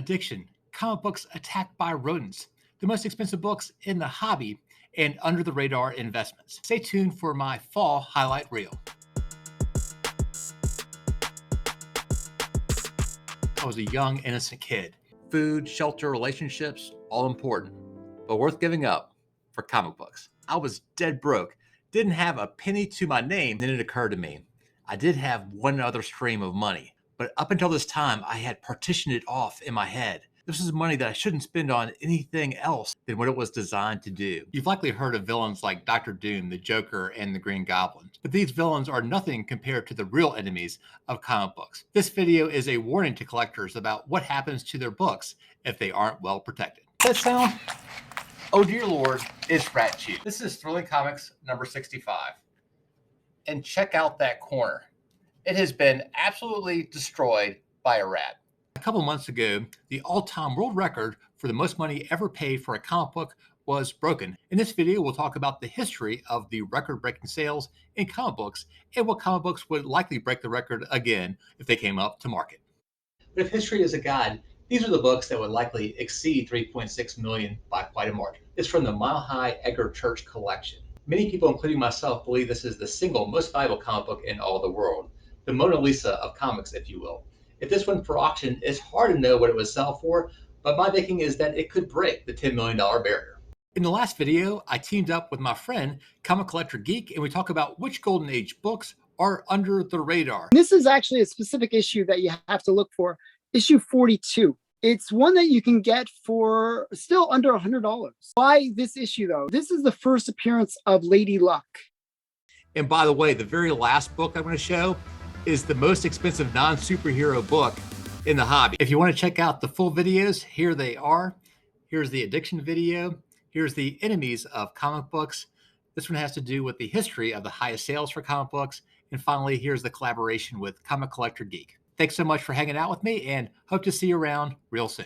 addiction, comic books attacked by rodents, the most expensive books in the hobby, and under the radar investments. Stay tuned for my fall highlight reel. I was a young, innocent kid. Food, shelter, relationships, all important, but worth giving up for comic books. I was dead broke, didn't have a penny to my name. Then it occurred to me, I did have one other stream of money, but up until this time, I had partitioned it off in my head. This is money that I shouldn't spend on anything else than what it was designed to do. You've likely heard of villains like Dr. Doom, the Joker, and the Green Goblin, but these villains are nothing compared to the real enemies of comic books. This video is a warning to collectors about what happens to their books if they aren't well protected. That sound? Oh dear Lord, it's Rat Chew. This is Thrilling Comics number 65. And check out that corner. It has been absolutely destroyed by a rat. A couple months ago, the all-time world record for the most money ever paid for a comic book was broken. In this video, we'll talk about the history of the record-breaking sales in comic books and what comic books would likely break the record again if they came up to market. But if history is a guide, these are the books that would likely exceed 3.6 million by quite a margin. It's from the Mile High Edgar Church collection. Many people, including myself, believe this is the single most valuable comic book in all the world. The Mona Lisa of comics, if you will. If this went for auction, it's hard to know what it would sell for, but my thinking is that it could break the $10 million barrier. In the last video, I teamed up with my friend, Comic Collector Geek, and we talk about which Golden Age books are under the radar. This is actually a specific issue that you have to look for, issue 42. It's one that you can get for still under $100. Why this issue, though? This is the first appearance of Lady Luck. And by the way, the very last book I'm going to show is the most expensive non-superhero book in the hobby. If you want to check out the full videos, here they are. Here's the addiction video. Here's the enemies of comic books. This one has to do with the history of the highest sales for comic books. And finally, here's the collaboration with Comic Collector Geek. Thanks so much for hanging out with me and hope to see you around real soon.